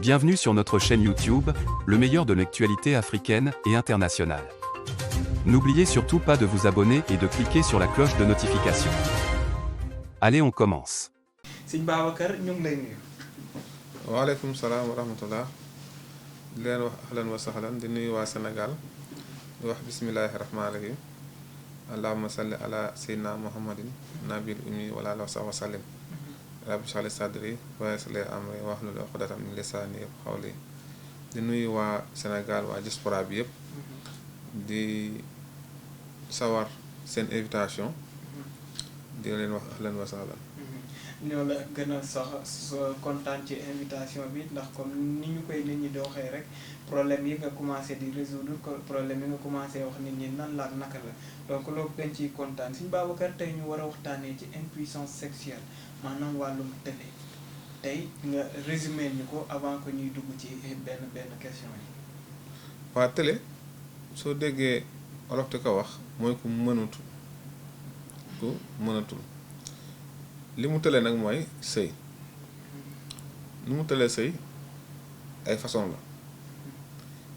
Bienvenue sur notre chaîne YouTube, le meilleur de l'actualité africaine et internationale. N'oubliez surtout pas de vous abonner et de cliquer sur la cloche de notification. Allez, on commence. Sëñ Babacar ñu ngi lay nuyu. waaleykum salaam wa rahmatullah di leen wax ahlan wa sahlan di nuyu waa Sénégal di wax bismillahi rahmaani rahim allahumma salli ala sayyidina muhammadin nabil ummi wala ala wa sallim rabbi shrah li sadri wa yassir li amri wahlul uqdatan min lisani yafqahu qawli di nuyu waa Sénégal waa diaspora bi yëpp di sawar seen invitation di leen wax ahlan wa sahlan. ñoo la gën a kontaan ci invitation bi ndax comme ni ñu koy nit ñi di waxee rek problème yi nga commencé di résoudre problème yi nga commencé wax nit ñi nan la ak naka la donc loolu gën ciy kontaan Sëñ Babacar tey ñu war a waxtaanee ci impuissance sexuelle maanaam wàllum télé tey nga résumé ñu ko avant que ñuy dugg ci benn question yi. waa télé soo déggee olof di ko wax mooy ku mënatul li mu tëlee nag mooy sëy nu mu tëlee sëy ay façon la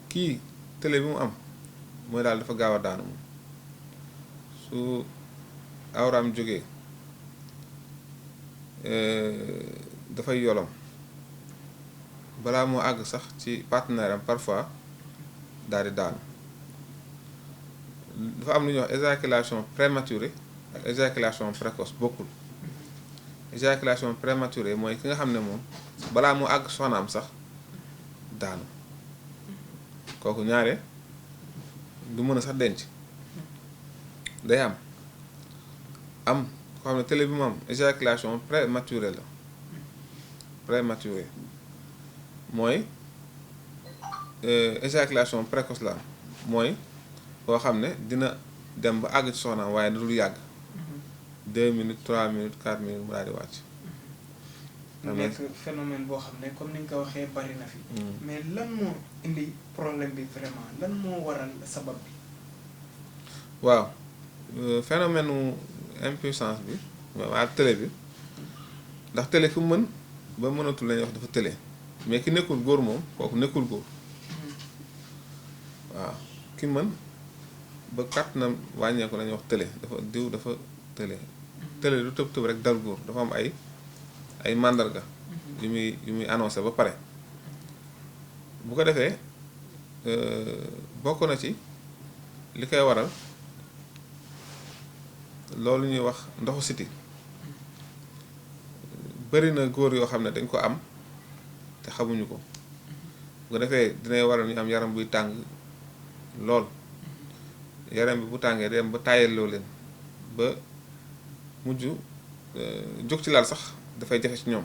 kii tële bi mu am mooy daal dafa gaaw a daanu moom su awraam jógee dafay yolom balaa moo àgg sax ci partenaire am parfois daal di daanu dafa am lu ñuy wax éjaculation prématurée ak éjaculation précoce bokkul. éjaculation prématurée mooy ki nga xam ne moom balaa mu àgg soxnaam sax daanu kooku ñaare du mën a sax denc day am koo xam ne télé bi mu am éjaculation prématurée la prématurée mooy éjaculation précoce la mooy koo xam ne dina dem ba àgg ci soxnaam waaye dul yàgg 2 minutes 3 minutes 4 minutes mu daal di wàcc. mu nekk phénomène boo xam ne comme ni nga ko waxee bari na fi. mais lan moo indi problème bi vraiment lan moo waral sabab bi. waaw phénomène mu impuissance bi waa télé bi ndax télé fu mën ba mënatul la ñuy wax dafa télé mais ki nekkul góor moom kooku nekkul góor waaw ki mën ba kàttanam wàññeeku la ñuy wax télé dafa télé. télé du tëb rek dal góor dafa am ay màndarga yu muy annoncé ba pare bu ko defee bokk na ci li koy waral loolu ñuy wax ndoxu siti bari na góor yoo xam ne dañ ko am te xamuñu ko bu ko defee dinay waral ñu am yaram buy tàng lool yaram bi bu tàngee dem ba tàyyelloo leen ba mujj jóg ci laal sax dafay jafe ci ñoom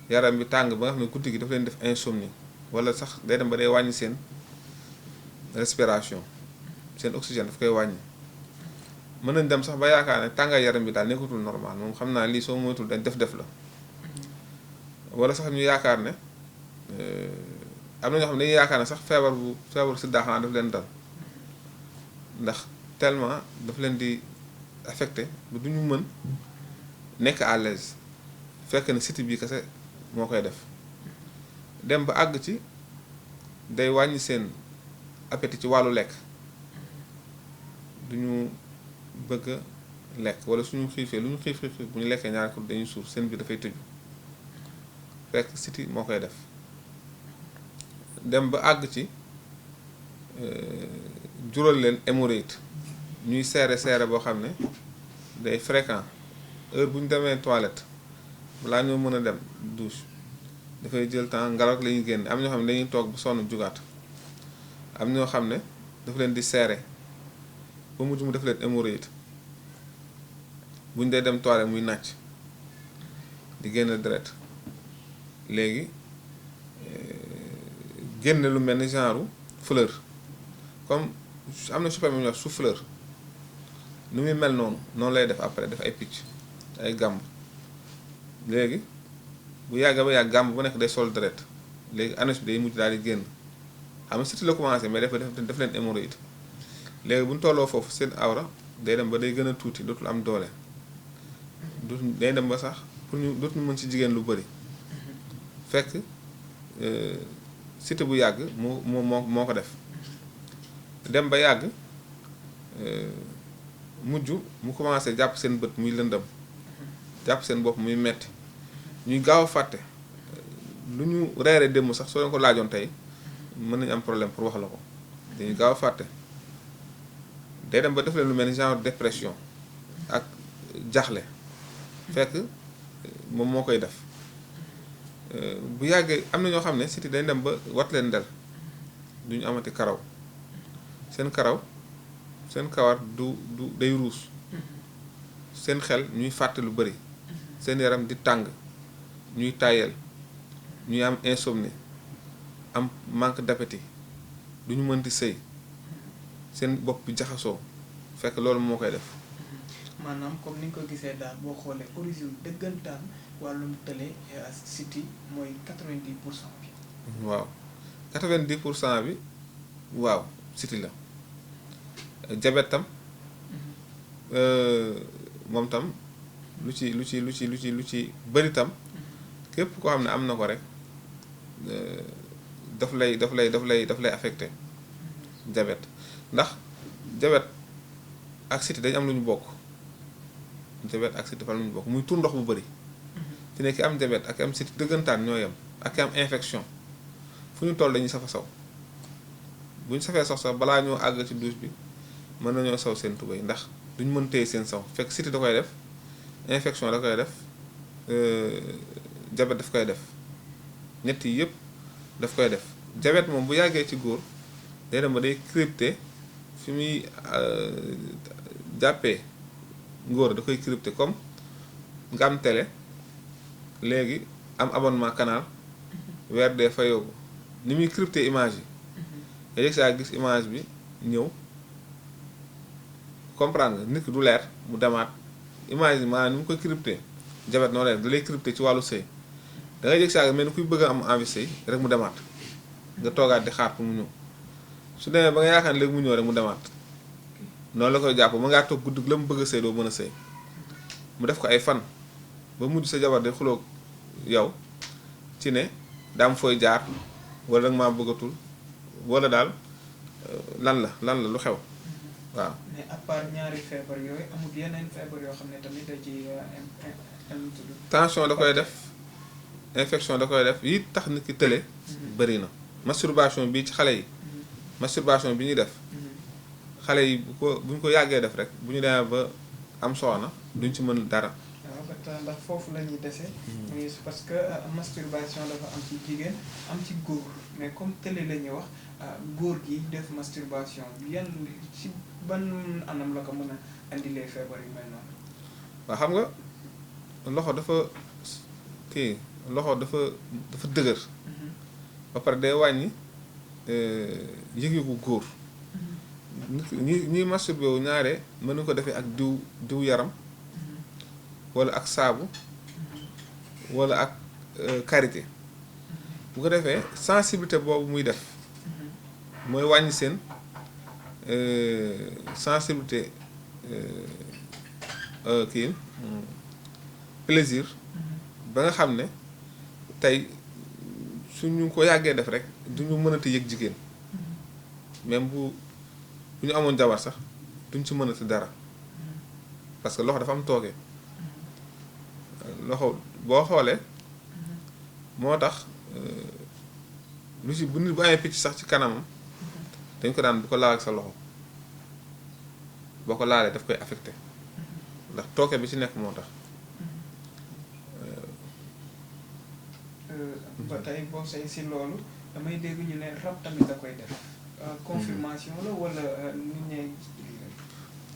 yaram bi tàng ba nga xam ne guddi gi dafa leen def insomnie wala sax day dem ba day wàññi seen respiration seen oxygène daf koy wàññi mën nañ dem sax ba yaakaar ne tàngaay yaram bi daal nekkatul normal moom xam naa lii soo moytul dañ def la wala sax ñu yaakaar ne am na ñoo xam ne dañuy yaakaar ne sax feebaru sida xanaa daf leen dal ndax tellement daf leen di affecté ba du ñu mën nekk à l'aise fekk ne siti bii kese moo koy def dem ba àgg ci day wàññi seen appétit ci wàllu lekk du ñu bëgg a lekk wala suñu xiifee lu ñu xiif bu ñu lekkee ñaari ko dañuy suur seen biir dafay tëju fekk siti moo koy def dem ba àgg ci jural leen hémorroïde ñuy seere boo xam ne day fréquent heure bu ñu demee toilette balaa ñoo mën a dem douche dafay jël temps ngelaw la ñuy génn am ñoo xam ne dañuy toog bu sonn jugaat am ñoo xam ne dafa leen di seere ba mujj mu def leen hémorroïde bu ñu dee dem toilette muy nàcc di génn deret léegi génne lu mel ni genre fleur comme am na super ñuy wax souffleur nu muy mel noonu lay def après def ay picc ay gàmb léegi bu yàgg ba yàgg gàmb bu nekk day sol deret léegi anus bi day mujj daal di génn xam nga surtout la commencé mais def leen hémorroïde léegi bu ñu tolloo foofu seen awra day dem ba day gën a tuuti dootul am doole day dem ba sax pour ñu dootuñu mën ci jigéen lu bëri fekk cité bu yàgg moo ko def dem ba yàgg mujj mu commencé jàpp seen bët muy lëndëm jàpp seen bopp muy metti ñuy gaaw a fàtte lu ñu reere démb sax soo leen ko laajoon tey mën nañu am problème pour wax la ko dañuy gaaw a fàtte day dem ba def leen lu mel ni genre dépression ak jaxle fekk moom moo koy def bu yàggee am na ñoo xam ne siti dañ dem ba wat leen del duñu amati karaw seen kawar du day ruus seen xel ñuy fàtte lu bari seen yaram di tàng ñuy tàyyel ñuy am insomnie am manque d'appétit duñu mën di sëy seen bopp bi jaxasoo fekk loolu moo koy def maanaam comme ni nga ko gisee daal boo xoolee origine dëggantaan wàllum tële siti mooy 90% bi. waaw 90% bi waaw siti la jabet tam moom tam lu ci bëri tam képp koo xam ne am na ko rek daf lay affecté jabet ndax jabet ak siti dañu am lu ñu bokk jabet ak siti dafa am lu ñu bokk muy tur ndox bu bëri fi ne ki am jabet ak am siti dëggantaan ñoo yem ak ki am infection fu ñu toll dañuy safa saw bu ñu safee sax balaa ñoo àgg ci douche bi mën nañoo saw seen tubéy ndax duñ mën téye seen saw fekk siti da koy def infection da koy def jabet daf koy def ñett yi yëpp daf koy def jabet moom bu yàggee ci góor day dem ba day crypté fi muy jàppee ngóor da koy crypté comme nga am télé léegi am abonnement canal weer dee fayoo ko ni muy crypté image yi nga yëg saa gis image bi ñëw comprendre nga nit ki du leer mu demaat image yi maanaam ni mu koy crypté jabet noonu da lay crypté ci wàllu sëy da ngay yëg saa mel ni kuy bëgg a am envie sëy rek mu demaat nga toogaat di xaar pour mu ñëw su demee ba nga yaakaar ne léegi mu ñëw rek mu demaat noonu la koy jàpp ma ngaa toog guddi la mu bëgg a sëy doo mën a sëy mu def ko ay fan ba mujj sa jabar de xuloog yow ci ne daam fooy jaar wala nag maa bëggatul wala daal lan la lu xew waaw. mais à part ñaari feebar yooyu amul yeneen feebar yoo xam ne tamit da ci tension da koy def infection da koy def yi tax nit ki tële bëri na masturbation bi ci xale yi masturbation bi ñuy def xale yi bu ñu ko yàggee def rek bu ñu demee ba am soxna duñ ci mën dara. waaw ndax foofu la ñuy dese. parce que masturbation dafa am ci jigéen am ci góor mais comme tële la ñuy wax góor gi def masturbation yan ci ban anam la ko mën a andilee feebar yu mel noonu. waaw xam nga loxo dafa dëgër. ba pare day wàññi yëg-yëgu góor. ñi masturbé wu ñaare mën na ko defee ak diw yaram wala ak saabu wala ak karité bu ko defee sensibilité boobu muy def mooy wàññi seen sensibilité plaisir ba nga xam ne tey suñu ko yàggee def rek duñu mënati yëg jigéen même bu ñu amoon jabar sax duñ ci mënati dara parce que loxo dafa am toogee loxo boo xoolee moo tax lu ci bu nit bu amee picc sax ci kanamam dañ ko daan bu ko laal ak sa loxo boo ko laalee daf koy affecté ndax tooke bi ci nekk moo tax. ba tey boo say si loolu damay dégg ñu ne rab tamit da koy def. confirmation la wala nit ñi.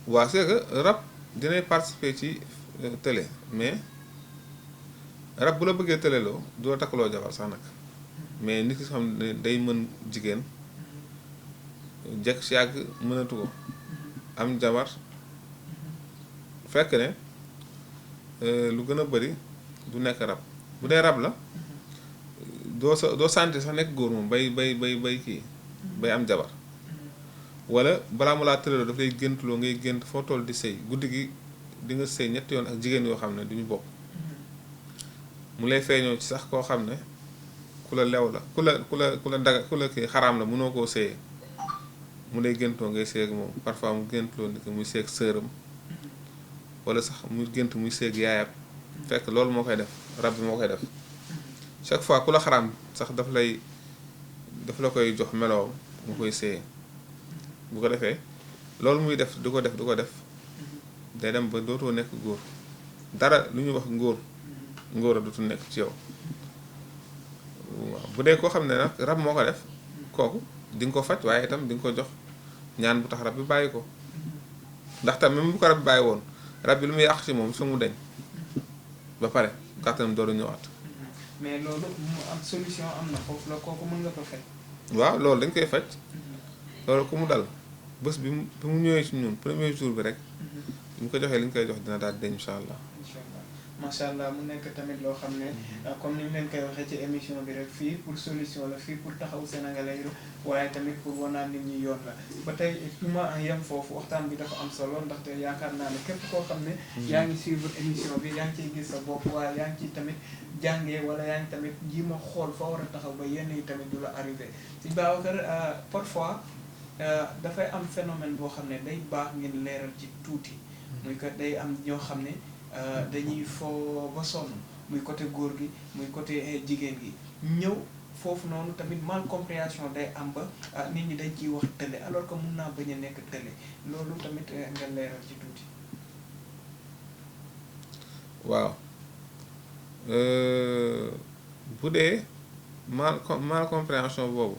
waaw c'est que rab dinay participer ci télé mais rab bu la bëggee téléloo du la takkaloo jabar sax nag mais nit ki xam ne day mën jigéen jekk si yàgg mënatu ko am jabar fekk ne lu gën a bari du nekk rab bu dee rab la doo sentir sax nekk góor moom bay kii bay am jabar wala balaa mu laa tëraloo daf lay géntuloo ngay gént foo toll di sëy guddi gi di nga sëy ñetti yoon ak jigéen yoo xam ne duñu bokk mu lay feeñoo ci sax koo xam ne ku la lew la ku la daga ku la kii xaraam la mënoo koo séyee mu lay géntoo ngay séy ak moom parfois mu géntuloo ni que muy séy ak sëram wala sax muy gént muy séy ak yaayam fekk loolu moo koy def rab bi moo koy def chaque fois ku la xaraam sax daf la koy jox meloo mu koy séyee bu ko defee loolu muy def du ko def day dem ba dootoo nekk góor dara lu ñuy wax ngóor a dootul nekk ci yow waaw bu dee koo xam ne nag rab moo ko def kooku di nga ko faj waaye itam di nga ko jox ñaan bu tax rab bi bàyyi ko ndax tam même bu ko rab bi bàyyi woon rab bi lu muy yàq ci moom fa mu deñ ba pare kàttanam dooru ñëwaat. mais loolu mu am solution am na foofu la kooku mën nga ko faj. waaw loolu dañ koy faj loolu ku mu dal bés bi mu ñëwee ci ñun premier jour bi rek bu ñu ko joxee li ñu koy jox dina daal deñ incha allah. macha allah mu nekk tamit loo xam ne comme ni ñu leen koy waxee ci émission bi rek fii pour solution la fii pour taxaw sénégalais yi waaye tamit pour wanaan nit ñi yoon la ba tey du ma yem foofu waxtaan bi dafa am solo ndaxte yaakaar naa ne képp koo xam ne yaa ngi suivre émission bi yaa ngi ciy gis sa bopp waaye yaa ngi ciy tamit jàngee wala yaa ngi tamit ji ma xool fa war a taxaw ba yenn yi tamit du la arrivé si Babacar parfois dafay am phénomène boo xam ne day baax ngeen leeral ci tuuti muy que day am ñoo xam ne dañuy foo ba sonn muy côté góor gi muy côté jigéen gi ñëw foofu noonu tamit mal compréhension day am ba nit ñi dañ ciy wax tële alors que mun naa bañ a nekk tële loolu tamit nga leeral ci tuuti. waaw bu dee mal compréhension boobu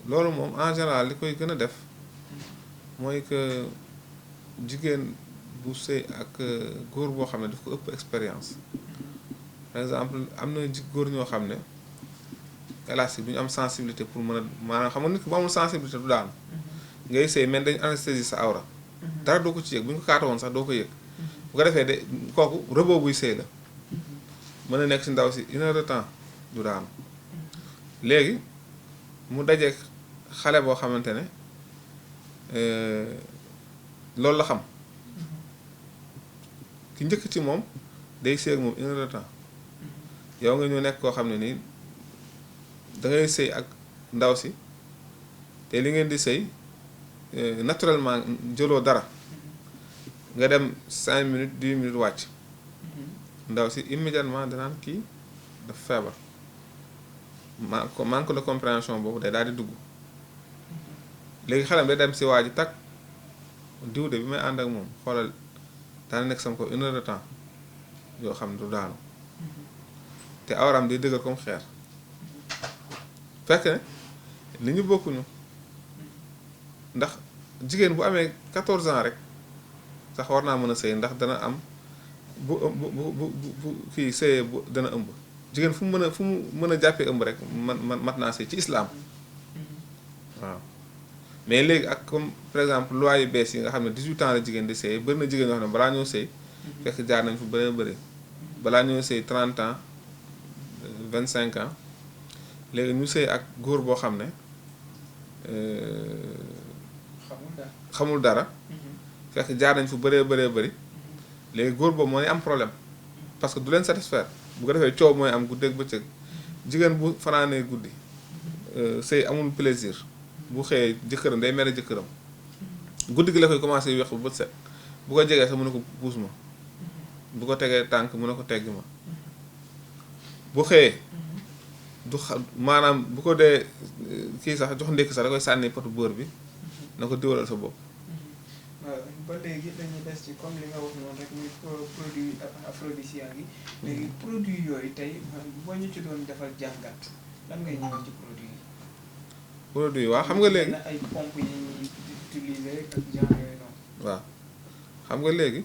loolu moom en général li koy gën a def mooy que jigéen bu sëy ak góor boo xam ne daf ko ëpp expérience par exemple am na góor ñoo xam ne élastique du ñu am sensibilité pour mën a maanaam xam nga nit ki bu amul sensibilité du daanu ngay sëy mais dañu anesthésie sa awra dara doo ko ci yëg bu ñu ko kaata woon sax doo ko yëg bu ko defee de kooku rëboo buy sëy la mën a nekk ci ndaw si 1 heure de temps du daanu léegi mu dajeek xale boo xamante ne loolu la xam ki njëkk ci moom day sëy ak moom 1 heure de temps yow nga ñëw nekk koo xam ne nii dangay sëy ak ndaw si te li ngeen di sëy naturellement jëloo dara nga dem 5 minutes 10 minutes wàcc ndaw si immédiatement danaan kii dafa feebar manque de compréhension boobu day daal di dugg léegi xelam day dem si waa ji takk diw de bi may ànd ak moom xoolal daana nekk sama ko 1 heure de temps yoo xam ne du daanu te awram di dëgër comme xeer fekk ne li ñu bokkuñu ndax jigéen bu amee 14 ans rek sax war naa mën a sëy ndax dana am bu kii sëyee bu dana ëmb jigéen fu mu mën a jàppee ëmb rek mat naa sëy ci islam waaw mais léegi ak comme par exemple loi yu bees yi nga xam ne 18 ans la jigéen di sëy bëri na jigéen ñoo xam ne balaa ñoo sëy fekk jaar nañ fu bëree bëri balaa ñoo sëy 30 ans 25 ans léegi ñu sëy ak góor boo xam ne xamul dara fekk jaar nañ fu bëree bëri léegi góor boobu mooy am problème parce que du leen satisfaire bu ko defee coow mooy am guddeeg bëccëg jigéen bu fanaanee guddi sëy amul plaisir bu xëyee jëkkëram day mere jëkkëram guddi gi la koy commencé wex bu bët set bu ko jegee sax mën na ko puus ma bu ko tegee tànk mën na ko tegg ma bu xëyee du maanaam bu ko dee kii sax jox ndékki sax da koy sànni potu beurre bi na ko diwalal sa bopp. waaw ba léegi dañuy des ci comme li nga wax noonu rek muy produit aphrodisiaque yi léegi produit yooyu tey boo ñu ci doon defal jàngat lan ngay ñëw ci produit yi. produit yi waaw xam nga léegi ay pompe yi ñuy utiliser ak genre yooyu noonu. waaw xam nga léegi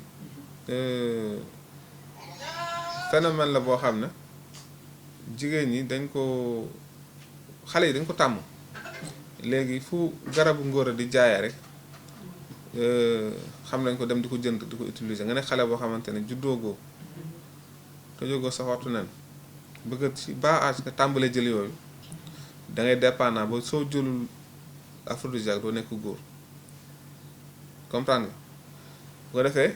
phénomène la boo xam ne jigéen ñi dañ ko xale yi dañ ko tàmm léegi fu garabu ngóor a di jaayee rek xam nañ ko dem di ko jënd di ko utiliser nga ne xale boo xamante ne juddoogoo te jógoo sa waxtu nen bëgg ci bas âge nga tàmbalee jël yooyu da ngay dépendant ba soo jëlul aphrodisiaque doo nekk góor comprendre nga bu ko defee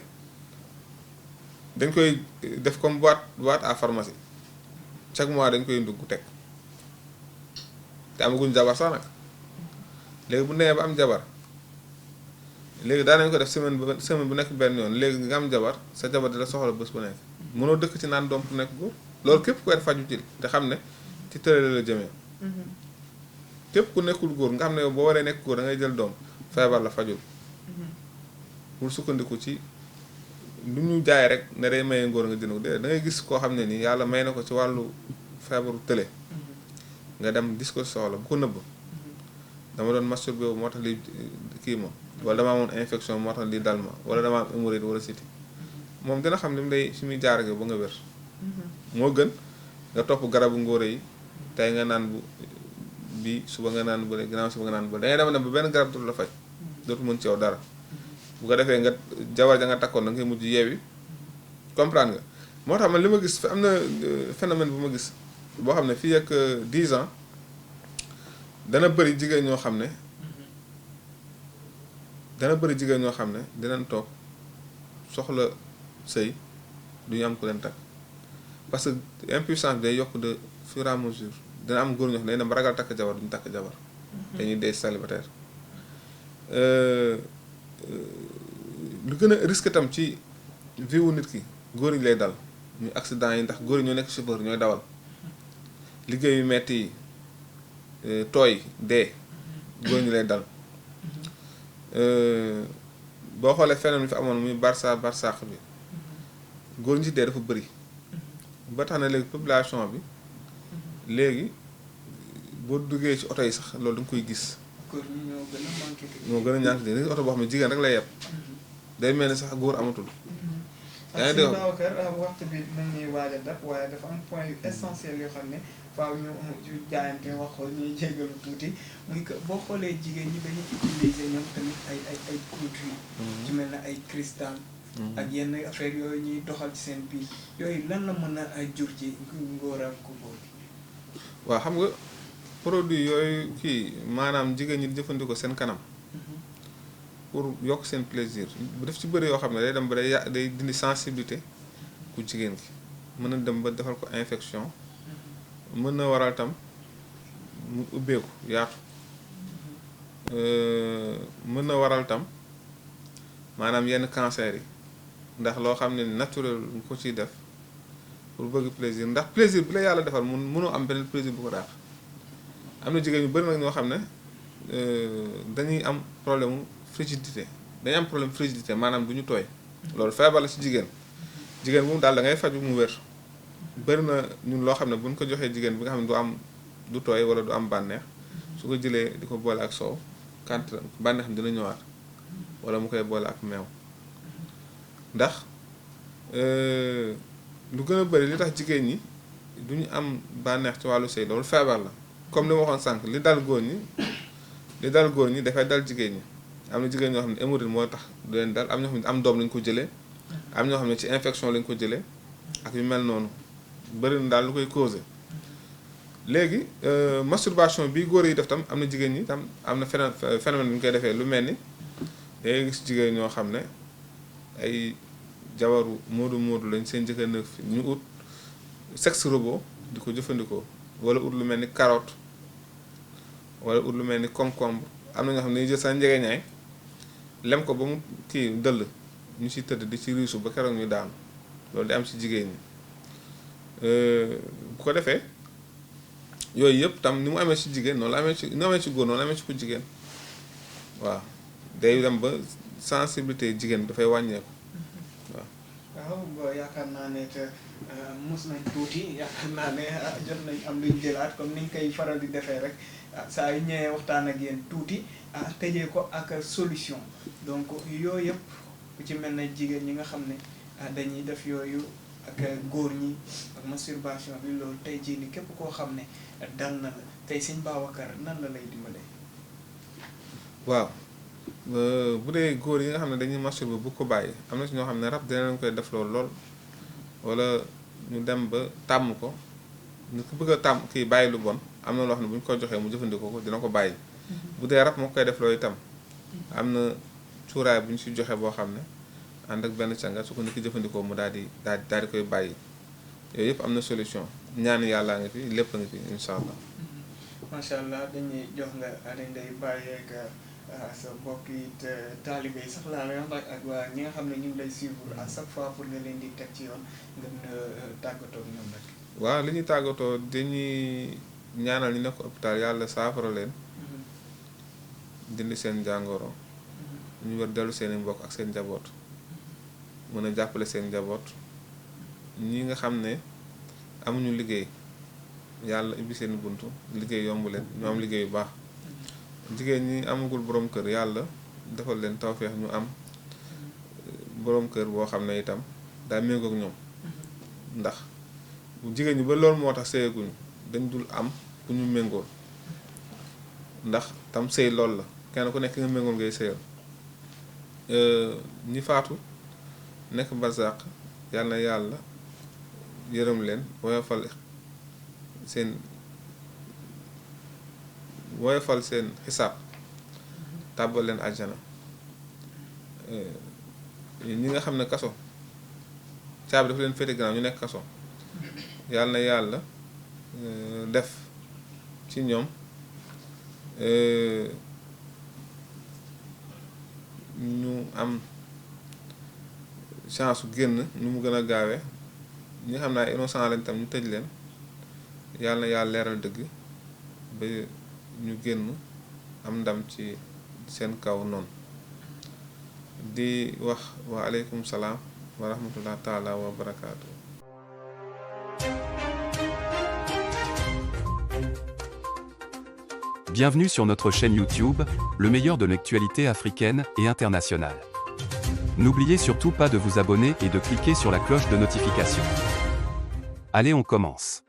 dañ koy def comme boîte à pharmacie chaque mois dañ koy ndugg teg te amaguñ jabar sax nag léegi bu nee ba am jabar léegi daan nañ ko def semaine bu nekk benn yoon léegi nga am jabar sa jabar di la soxla bés bu nekk mënoo dëkk ci naan doom bu nekk góor loolu képp ku faju ci te xam ne ci tërale la jëmee képp ku nekkul góor nga xam ne yow boo waree nekk góor da ngay jël doom feebar la fajul pour sukkandiku ci lu ñu jaay rek ne day maye ngóor nga jënd ko da ngay gis koo xam ne nii yàlla may na ko ci wàllu feebaru tële nga dem gis ko soxla bu ko nëbb dama doon masturbé wu moo tax li kii ma wala dama amoon infection moo tax li dal ma wala dama am hémorroïde wala siti moom dina xam li mu lay fi muy jaar ak yow ba nga wér moo gën nga topp garabu ngóor yi tey nga naan bu bi suba nga naan bële ginnaaw suba nga naan bële da ngay dem ba benn garab dootu la faj dootu mën ci yow dara bu ko defee nga jabar ja nga takkoon da ngay mujj yeewi comprendre nga moo tax man li ma gis am na phénomène bu ma gis boo xam ne fii ak 10 ans dana bëri jigéen ñoo xam ne dinañ toog soxla sëy du ñu am ku leen takk parce que impuissance bi day yokk de fur et à mesure dina am góor ñoo xam ne dañu dem ragal takk jabar duñu takk jabar dañuy dee célibataire lu gën a risque tam ci vie wu nit ki góor ñi lay dal ñu accident yi ndax góor ñi ñoo nekk chauffeur ñooy dawal liggéey yu metti yi tooy dee góor ñi lay dal boo xoolee phénomène bi fi amoon muy barsaax bi góor ñi ci dee dafa bëri ba tax na léegi population bi léegi boo duggee ci oto yi sax loolu da nga koy gis góor ñi moo gën a ñàkk de oto boo xam ne jigéen rek lay yeb day mel ni sax góor amatul yaa ngi dégg waxtu bi mu ngi waaj a dab waaye dafa am point yu essentiel yoo xam ne faaw ñu jaayante wax ko ñuy jégalu tuuti muy que boo xoolee jigéen ñi dañuy utiliser ñoom tamit ay produits ci mel ne ay cristal ak yenn affaire yooyu ñuy doxal ci seen biir yooyu lan la mën a jur ci ngóor ak ku góor waaw xam nga produit yooyu kii maanaam jigéen ñi di jëfandikoo seen kanam pour yokk seen plaisir bu def ci bëri yoo xam ne day dem ba day dindi sensibilité ku jigéen ki mën na dem ba defal ko infection mën na waral tam mu ubbeeku yaatu mën na waral tam maanaam yenn cancer yi ndax loo xam ne naturel nga ko ciy def pour bëgg plaisir ndax plaisir bi la yàlla defal mënoo am beneen plaisir bu ko daax am na jigéen ñu bëri nag ñoo xam ne dañuy am problème mu frigidité dañuy am problème frigidité maanaam du ñu tooy loolu feebar la ci jigéen bu mu daal da ngay faju mu wér bëri na ñun loo xam ne buñ ko joxee jigéen bi nga xam ne du tooy wala du am bànneex su ko jëlee di ko boole ak soow quand bànneex dina ñëwaat wala mu koy boole ak meew ndax lu gën a bëri li tax jigéen ñi du ñu am bànneex ci wàllu sëy loolu feebar la comme li ma waxoon sànq li dal góor ñi dafay dal jigéen ñi am na jigéen ñoo xam ne hémorroïde moo tax du leen dal am ñoo xam ne am doom lañ ko jëlee am ñoo xam ne ci infection lañ ko jëlee ak yu mel noonu bëri na daal lu koy causé léegi masturbation bi góor yi def tam am na jigéen ñi tam am na phénomène bi ñu koy defee lu mel ni day gis jigéen ñoo xam ne ay jabaru moodu lañ seen jëkkër nekk fi ñu ut sexe robot di ko jëfandikoo wala ut lu mel ni carotte wala ut lu mel ni concombre am na ñoo xam ne dañuy jël seen njegeñaay lem ko ba mu kii dëll ñu ci tëdd di ci riisu ba keroog ñu daanu loolu di am ci jigéen ñi bu ko defee yooyu yëpp tam ni mu amee ci jigéen noonu la amee ci góor noonu la amee ci ku jigéen waaw day dem ba sensibilité jigéen bi dafay wàññeeku waaw yaakaar naa ne te mos nañ tuuti yaakaar naa ne jot nañ am luñ jëlaat comme niñ koy faral di defee rek saa yu ñëwee waxtaan ak yéen tuuti tëjee ko ak solution donc yooyu yëpp ku ci mel ne jigéen ñi nga xam ne dañuy def yooyu ak góor ñi ak masturbation bi loolu tey jii ni képp koo xam ne dal na la tey Sëñ Babacar nan la lay dimbale waaw bu dee góor yi nga xam ne dañuy masturber bu ko bàyyi am na si ñoo xam ne rab dina leen koy def lool wala ñu dem ba tàmm ko ñu ko bëgg a tàmm kii bàyyi lu bon am na loo xam ne bu ñu ko joxee mu jëfandikoo ko dina ko bàyyi bu dee rab moo koy def loolu itam am na cuuraay bu ñu si joxe boo xam ne ànd ak benn càngat su ko nit ki jëfandikoo mu daal di koy bàyyi yooyu yëpp am na solution ñaan yàllaa ngi fi lépp a ngi fi incha allah. macha allah dañuy jox nga Aliou Ndeye bàyyeeg sa mbokk yi taalibe yi sax laa lay wax ak waa ñi nga xam ne ñu ngi lay suivre à chaque fois pour nga leen di teg ci yoon nga tàggatoo ak ñoom rek. waaw li ñuy tàggatoo dañuy ñaanal ñu nekk hôpital yàlla saafara leen. dindi seen jàngoro. ñu war dellu seen i mbokk ak seen njaboot. mën a jàppale seen njaboot. ñi nga xam ne amuñu liggéey yàlla ubbi seen buntu liggéey yomb leen ñu am liggéey yu baax. jigéen ñi amagul borom kër yàlla defal leen tawfeex ñu am borom kër boo xam ne itam daa méngoog ñoom. ndax bu jigéen ñi ba loolu moo tax sëyaguñu dañ dul am ku ñu méngool ndax tam sëy lool la kenn ku nekk nga méngool ngay sëyal. ñi faatu nekk barzaq yàlla na yàlla yërëm leen woyofal seen xisaab tàbbal leen àjjana. ñi nga xam ne kaso caabi dafa leen féete gannaaw ñu nekk kaso yàlla na yàlla def ci ñoom ñu am chance su génn nu mu gën a gaawee ñi nga xam ne ay innocent lañ tam ñu tëj leen yàlla na yàlla leeral dëgg ba ñu génn am ndam ci seen kaw noonu di wax wa aleykum salaam wa rahmatullah taala wa barakaatu. Bienvenue sur notre chaîne YouTube, le meilleur de l'actualité africaine et internationale. N'oubliez surtout pas de vous abonner et de cliquer sur la cloche de notification. Allez, on commence.